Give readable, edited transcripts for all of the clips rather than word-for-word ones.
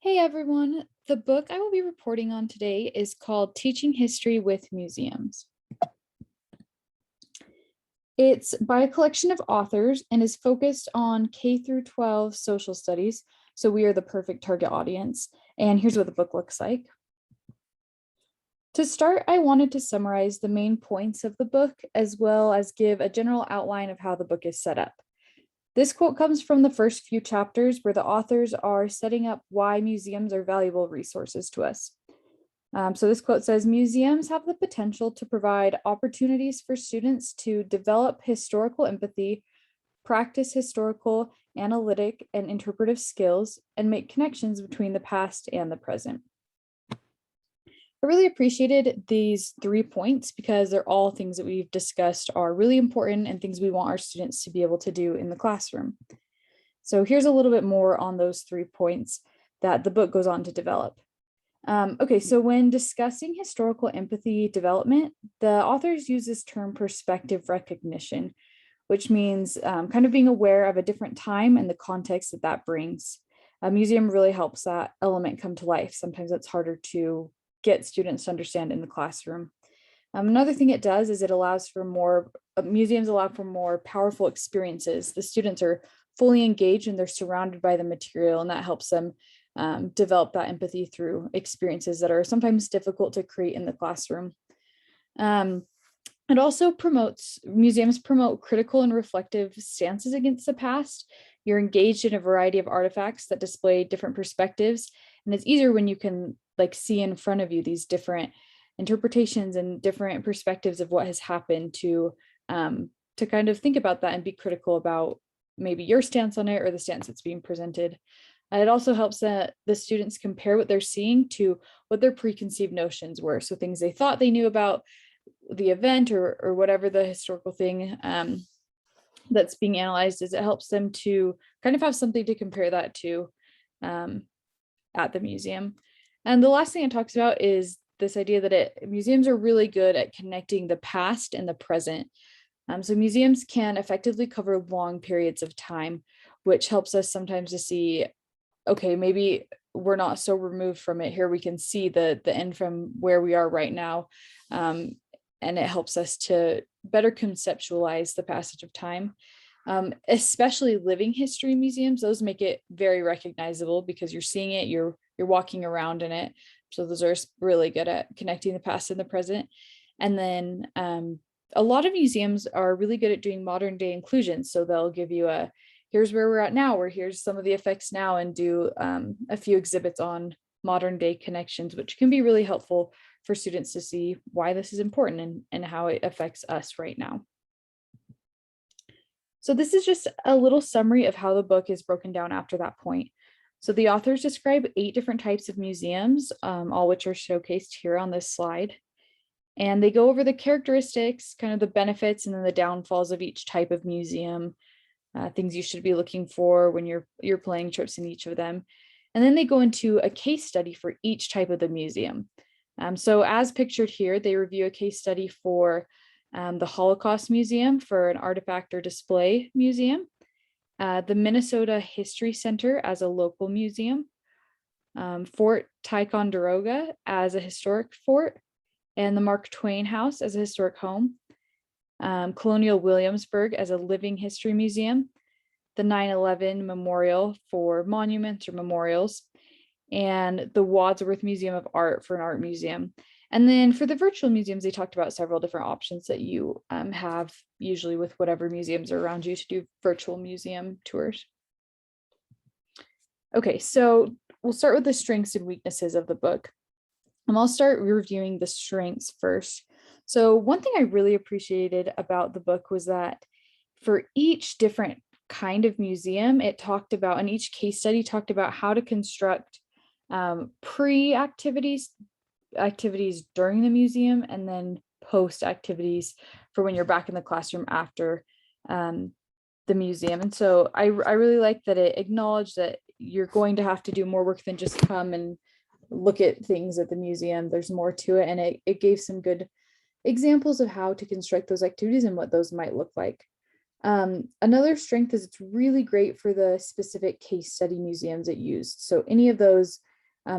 Hey everyone, the book I will be reporting on today is called Teaching History with Museums. It's by a collection of authors and is focused on K through 12 social studies, so we are the perfect target audience. And here's what the book looks like. To start, I wanted to summarize the main points of the book as well as give a general outline of how the book is set up. This quote comes from the first few chapters where the authors are setting up why museums are valuable resources to us. So this quote says, museums have the potential to provide opportunities for students to develop historical empathy, practice historical, analytic, and interpretive skills, and make connections between the past and the present. I really appreciated these 3 points because they're all things that we've discussed are really important and things we want our students to be able to do in the classroom. So here's a little bit more on those 3 points that the book goes on to develop. Okay, so when discussing historical empathy development, the authors use this term perspective recognition, which means kind of being aware of a different time and the context that that brings. A museum really helps that element come to life. Sometimes it's harder to get students to understand in the classroom. Another thing it does is it allows for more, museums allow for more powerful experiences. The students are fully engaged and they're surrounded by the material, and that helps them develop that empathy through experiences that are sometimes difficult to create in the classroom. It also museums promote critical and reflective stances against the past. You're engaged in a variety of artifacts that display different perspectives, and it's easier when you can see in front of you these different interpretations and different perspectives of what has happened to kind of think about that and be critical about maybe your stance on it or the stance that's being presented. It also helps that the students compare what they're seeing to what their preconceived notions were. So things they thought they knew about the event or whatever the historical thing that's being analyzed is, it helps them to kind of have something to compare that to at the museum. And the last thing it talks about is this idea that museums are really good at connecting the past and the present. So museums can effectively cover long periods of time, which helps us sometimes to see, okay, maybe we're not so removed from it. Here we can see the end from where we are right now. And it helps us to better conceptualize the passage of time. Especially living history museums, those make it very recognizable because you're seeing it, you're walking around in it. So those are really good at connecting the past and the present. And then a lot of museums are really good at doing modern day inclusion. So they'll give you here's where we're at now, or here's some of the effects now, and do a few exhibits on modern day connections, which can be really helpful for students to see why this is important and how it affects us right now. So this is just a little summary of how the book is broken down after that point. So the authors describe 8 different types of museums, all which are showcased here on this slide. And they go over the characteristics, kind of the benefits, and then the downfalls of each type of museum, things you should be looking for when you're planning trips in each of them. And then they go into a case study for each type of the museum. So as pictured here, they review a case study for the Holocaust Museum, for an artifact or display museum, the Minnesota History Center as a local museum, Fort Ticonderoga as a historic fort, and the Mark Twain House as a historic home, Colonial Williamsburg as a living history museum, the 9/11 Memorial for monuments or memorials, and the Wadsworth Museum of Art for an art museum. And then for the virtual museums, they talked about several different options that you have usually with whatever museums are around you to do virtual museum tours. Okay, so we'll start with the strengths and weaknesses of the book. And I'll start reviewing the strengths first. So one thing I really appreciated about the book was that for each different kind of museum, it talked about, and each case study talked about how to construct pre-activities, activities during the museum, and then post activities for when you're back in the classroom after the museum. And so I really like that it acknowledged that you're going to have to do more work than just come and look at things at the museum. There's more to it, and it gave some good examples of how to construct those activities and what those might look like. Another strength is it's really great for the specific case study museums it used. So any of those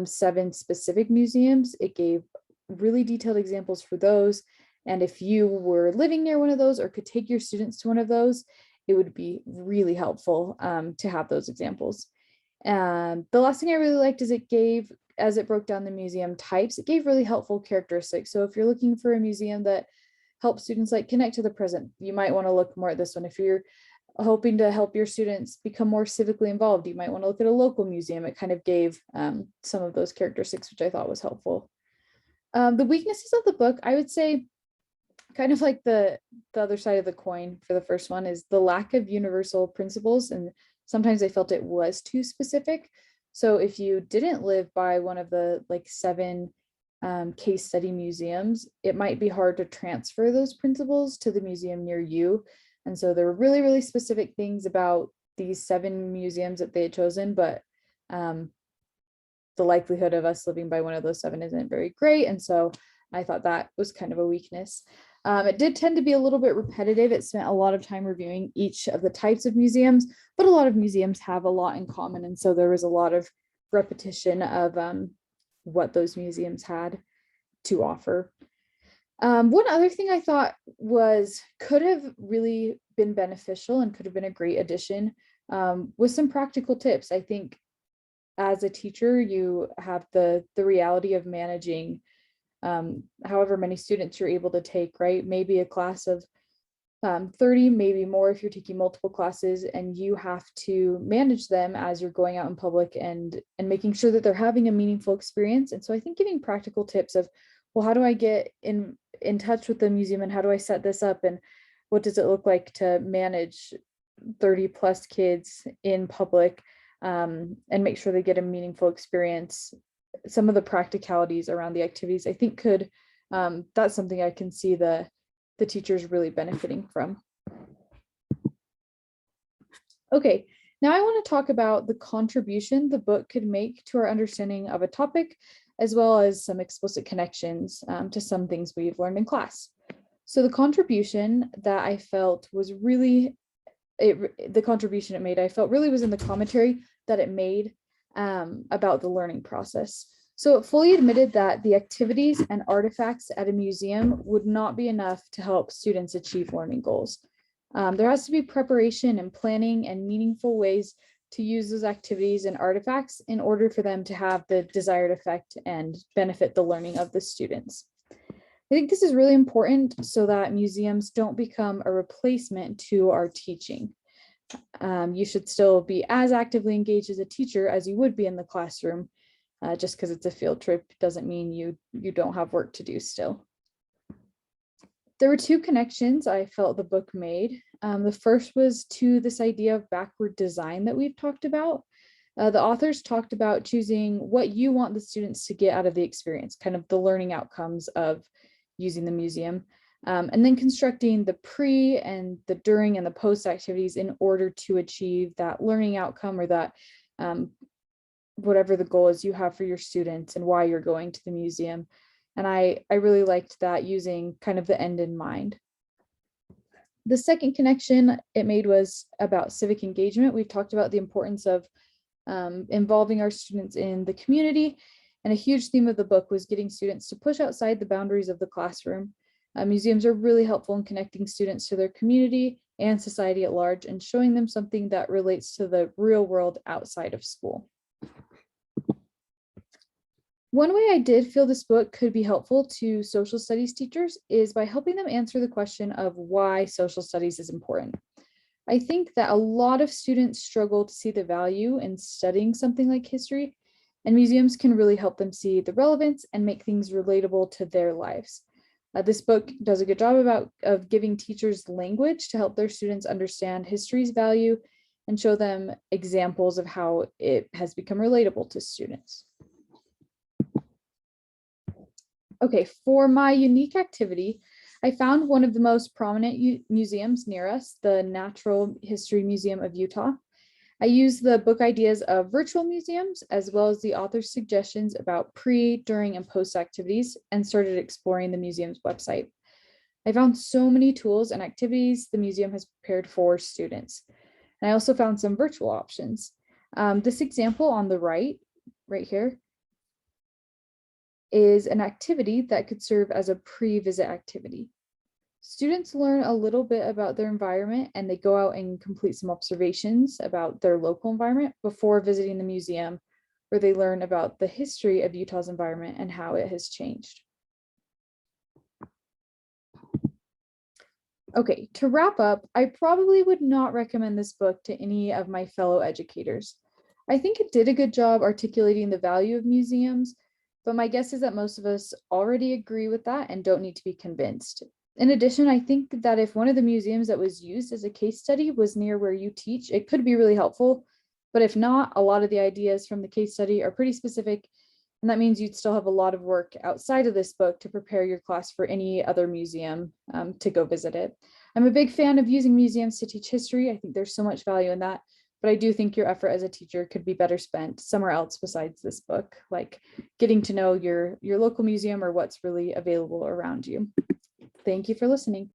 7 specific museums. It gave really detailed examples for those. And if you were living near one of those or could take your students to one of those, it would be really helpful to have those examples. The last thing I really liked is as it broke down the museum types, it gave really helpful characteristics. So if you're looking for a museum that helps students like connect to the present, you might want to look more at this one. If you're hoping to help your students become more civically involved, you might want to look at a local museum. It kind of gave some of those characteristics, which I thought was helpful. The weaknesses of the book, I would say, kind of like the other side of the coin for the first one, is the lack of universal principles. And sometimes I felt it was too specific. So if you didn't live by one of the like 7 case study museums, it might be hard to transfer those principles to the museum near you. And so there were really, really specific things about these 7 museums that they had chosen, but the likelihood of us living by one of those 7 isn't very great. And so I thought that was kind of a weakness. It did tend to be a little bit repetitive. It spent a lot of time reviewing each of the types of museums, but a lot of museums have a lot in common. And so there was a lot of repetition of what those museums had to offer. One other thing I thought could have really been beneficial and could have been a great addition was some practical tips. I think as a teacher, you have the reality of managing however many students you're able to take, right? Maybe a class of 30, maybe more if you're taking multiple classes, and you have to manage them as you're going out in public and making sure that they're having a meaningful experience. And so I think giving practical tips of, well, how do I get in touch with the museum, and how do I set this up, and what does it look like to manage 30 plus kids in public and make sure they get a meaningful experience. Some of the practicalities around the activities, I think that's something I can see the teachers really benefiting from. Okay, now I want to talk about the contribution the book could make to our understanding of a topic, as well as some explicit connections to some things we've learned in class. So the contribution that I felt was really, the contribution it made, I felt really was in the commentary that it made about the learning process. So it fully admitted that the activities and artifacts at a museum would not be enough to help students achieve learning goals. There has to be preparation and planning and meaningful ways to use those activities and artifacts in order for them to have the desired effect and benefit the learning of the students. I think this is really important so that museums don't become a replacement to our teaching. You should still be as actively engaged as a teacher as you would be in the classroom. Just because it's a field trip doesn't mean you don't have work to do still. There were 2 connections I felt the book made. The first was to this idea of backward design that we've talked about. The authors talked about choosing what you want the students to get out of the experience, kind of the learning outcomes of using the museum, and then constructing the pre and the during and the post activities in order to achieve that learning outcome, or that whatever the goal is you have for your students and why you're going to the museum. And I really liked that, using kind of the end in mind. The second connection it made was about civic engagement. We've talked about the importance of involving our students in the community, and a huge theme of the book was getting students to push outside the boundaries of the classroom. Museums are really helpful in connecting students to their community and society at large, and showing them something that relates to the real world outside of school. One way I did feel this book could be helpful to social studies teachers is by helping them answer the question of why social studies is important. I think that a lot of students struggle to see the value in studying something like history, and museums can really help them see the relevance and make things relatable to their lives. This book does a good job of giving teachers language to help their students understand history's value and show them examples of how it has become relatable to students. Okay, for my unique activity, I found one of the most prominent museums near us, the Natural History Museum of Utah. I used the book ideas of virtual museums, as well as the author's suggestions about pre, during, and post activities, and started exploring the museum's website. I found so many tools and activities the museum has prepared for students. And I also found some virtual options. This example on the right here, is an activity that could serve as a pre-visit activity. Students learn a little bit about their environment and they go out and complete some observations about their local environment before visiting the museum, where they learn about the history of Utah's environment and how it has changed. Okay, to wrap up, I probably would not recommend this book to any of my fellow educators. I think it did a good job articulating the value of museums, but my guess is that most of us already agree with that and don't need to be convinced. In addition, I think that if one of the museums that was used as a case study was near where you teach, it could be really helpful. But if not, a lot of the ideas from the case study are pretty specific, and that means you'd still have a lot of work outside of this book to prepare your class for any other museum to go visit it. I'm a big fan of using museums to teach history. I think there's so much value in that, but I do think your effort as a teacher could be better spent somewhere else besides this book, like getting to know your local museum or what's really available around you. Thank you for listening.